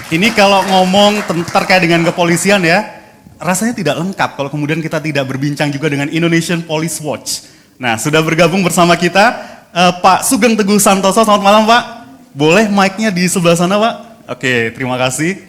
Ini kalau ngomong terkait dengan kepolisian ya, rasanya tidak lengkap kalau kemudian kita tidak berbincang juga dengan Indonesian Police Watch. Nah, sudah bergabung bersama kita Pak Sugeng Teguh Santoso. Selamat malam Pak. Boleh mic-nya di sebelah sana Pak? Oke, terima kasih.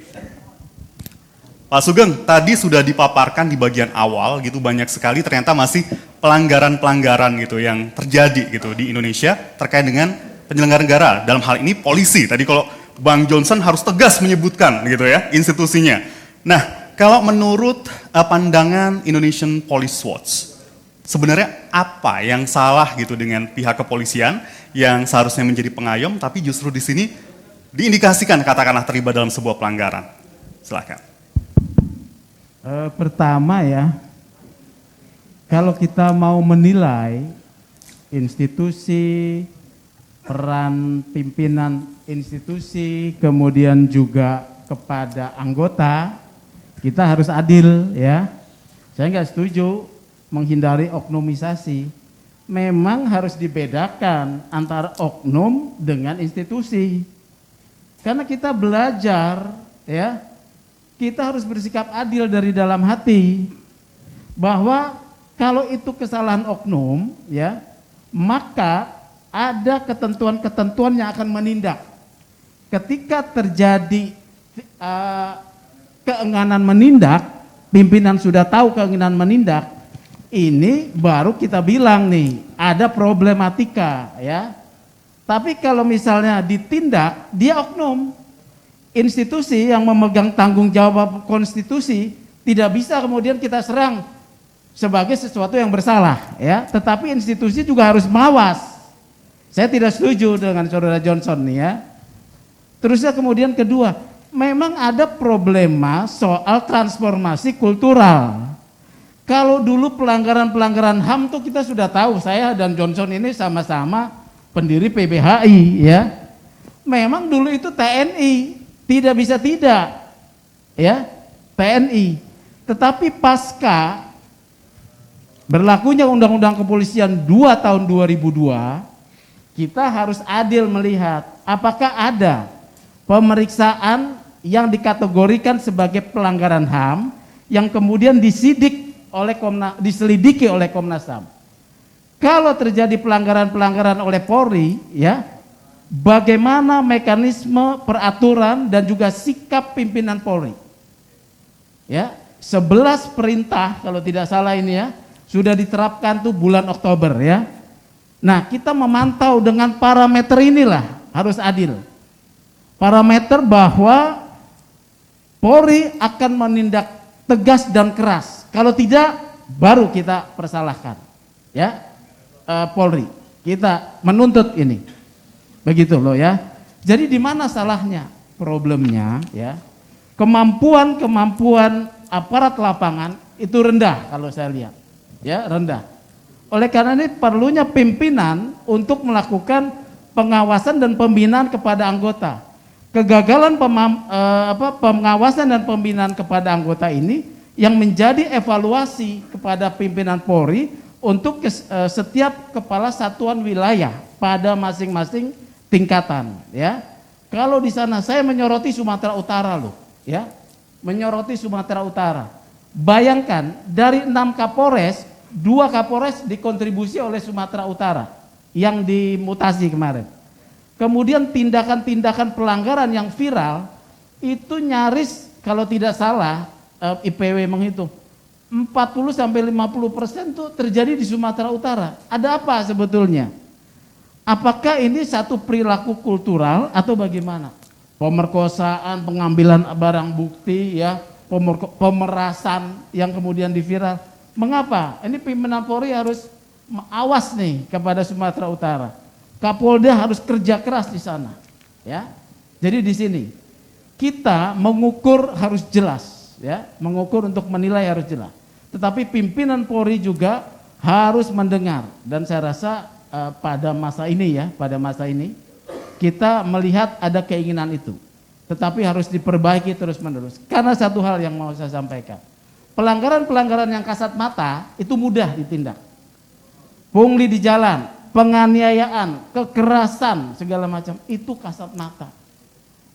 Pak Sugeng, tadi sudah dipaparkan di bagian awal gitu, banyak sekali ternyata masih pelanggaran-pelanggaran gitu yang terjadi gitu di Indonesia terkait dengan penyelenggara negara, dalam hal ini polisi. Tadi kalau Bang Johnson harus tegas menyebutkan gitu ya institusinya. Nah, kalau menurut pandangan Indonesian Police Watch, sebenarnya apa yang salah gitu dengan pihak kepolisian yang seharusnya menjadi pengayom tapi justru di sini diindikasikan katakanlah terlibat dalam sebuah pelanggaran? Silakan. Pertama ya, kalau kita mau menilai institusi, peran pimpinan institusi, kemudian juga kepada anggota, kita harus adil ya. Saya nggak setuju menghindari oknumisasi. Memang harus dibedakan antara oknum dengan institusi. Karena kita belajar ya, kita harus bersikap adil dari dalam hati bahwa kalau itu kesalahan oknum ya, maka ada ketentuan-ketentuan yang akan menindak. Ketika terjadi keengganan menindak, pimpinan sudah tahu keinginan menindak, ini baru kita bilang nih ada problematika ya. Tapi kalau misalnya ditindak, dia oknum. Institusi yang memegang tanggung jawab konstitusi tidak bisa kemudian kita serang sebagai sesuatu yang bersalah ya, tetapi institusi juga harus mawas. Saya tidak setuju dengan Saudara Johnson nih ya. Terusnya kemudian kedua, memang ada problema soal transformasi kultural. Kalau dulu pelanggaran-pelanggaran HAM tuh kita sudah tahu, saya dan Johnson ini sama-sama pendiri PBHI ya. Memang dulu itu TNI, tidak bisa tidak ya, TNI. Tetapi pasca berlakunya Undang-Undang Kepolisian 2 tahun 2002, kita harus adil melihat apakah ada pemeriksaan yang dikategorikan sebagai pelanggaran HAM yang kemudian diselidiki oleh Komnas HAM. Kalau terjadi pelanggaran-pelanggaran oleh Polri ya, bagaimana mekanisme peraturan dan juga sikap pimpinan Polri. Ya, 11 perintah kalau tidak salah ini ya, sudah diterapkan tuh bulan Oktober ya. Nah, kita memantau dengan parameter inilah, harus adil. Parameter bahwa Polri akan menindak tegas dan keras. Kalau tidak, baru kita persalahkan. Ya, Polri, kita menuntut ini. Begitu loh ya. Jadi di mana salahnya? Problemnya ya, kemampuan aparat lapangan itu rendah kalau saya lihat. Ya, rendah. Oleh karena ini perlunya pimpinan untuk melakukan pengawasan dan pembinaan kepada anggota. Kegagalan pengawasan dan pembinaan kepada anggota ini yang menjadi evaluasi kepada pimpinan Polri untuk setiap kepala satuan wilayah pada masing-masing tingkatan ya. Kalau di sana saya menyoroti Sumatera Utara loh ya, menyoroti Sumatera Utara. Bayangkan dari 6 Kapolres, 2 Kapolres dikontribusi oleh Sumatera Utara yang dimutasi kemarin. Kemudian tindakan-tindakan pelanggaran yang viral itu nyaris kalau tidak salah IPW menghitung 40-50% itu terjadi di Sumatera Utara. Ada apa sebetulnya? Apakah ini satu perilaku kultural atau bagaimana? Pemerkosaan, pengambilan barang bukti ya, pemerasan yang kemudian diviral. Mengapa? Ini pimpinan Polri harus awas nih kepada Sumatera Utara. Kapolda harus kerja keras di sana. Ya. Jadi di sini kita mengukur harus jelas ya, mengukur untuk menilai harus jelas. Tetapi pimpinan Polri juga harus mendengar dan saya rasa pada masa ini ya, pada masa ini kita melihat ada keinginan itu, tetapi harus diperbaiki terus-menerus. Karena satu hal yang mau saya sampaikan, pelanggaran-pelanggaran yang kasat mata itu mudah ditindak. Pungli di jalan, penganiayaan, kekerasan segala macam itu kasat mata.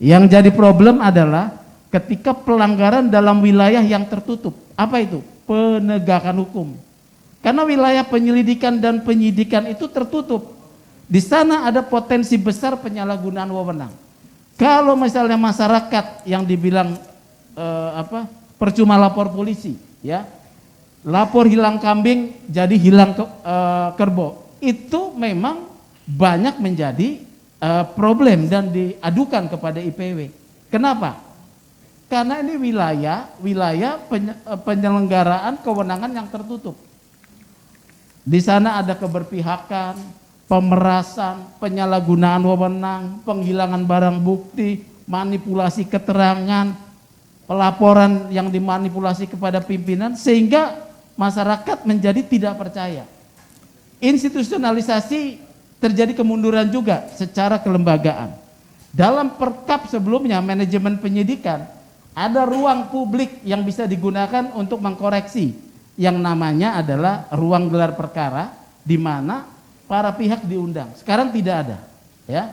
Yang jadi problem adalah ketika pelanggaran dalam wilayah yang tertutup. Apa itu? Penegakan hukum. Karena wilayah penyelidikan dan penyidikan itu tertutup. Di sana ada potensi besar penyalahgunaan wewenang. Kalau misalnya masyarakat yang dibilang percuma lapor polisi, ya, lapor hilang kambing jadi hilang kerbau, itu memang banyak menjadi problem dan diadukan kepada IPW. Kenapa? Karena ini wilayah penyelenggaraan kewenangan yang tertutup. Di sana ada keberpihakan, pemerasan, penyalahgunaan wewenang, penghilangan barang bukti, manipulasi keterangan, pelaporan yang dimanipulasi kepada pimpinan, sehingga masyarakat menjadi tidak percaya. Institusionalisasi terjadi kemunduran juga secara kelembagaan. Dalam perkap sebelumnya manajemen penyidikan ada ruang publik yang bisa digunakan untuk mengkoreksi yang namanya adalah ruang gelar perkara di mana para pihak diundang. Sekarang tidak ada, ya.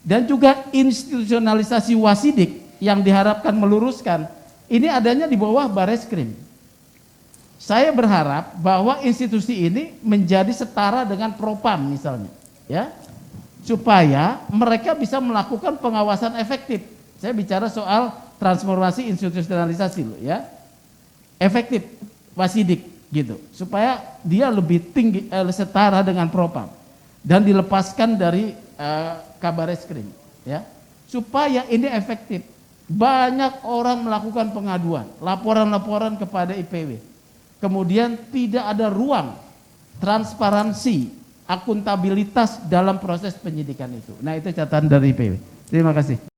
Dan juga institusionalisasi wasidik yang diharapkan meluruskan ini adanya di bawah Bareskrim. Saya berharap bahwa institusi ini menjadi setara dengan Propam misalnya, ya, supaya mereka bisa melakukan pengawasan efektif. Saya bicara soal transformasi institusionalisasi loh, ya, efektif wasidik gitu, supaya dia lebih tinggi setara dengan Propam dan dilepaskan dari Kabareskrim, ya, supaya ini efektif. Banyak orang melakukan pengaduan, laporan-laporan kepada IPW, kemudian tidak ada ruang transparansi, akuntabilitas dalam proses penyidikan itu. Nah, itu catatan dari IPW. Terima kasih.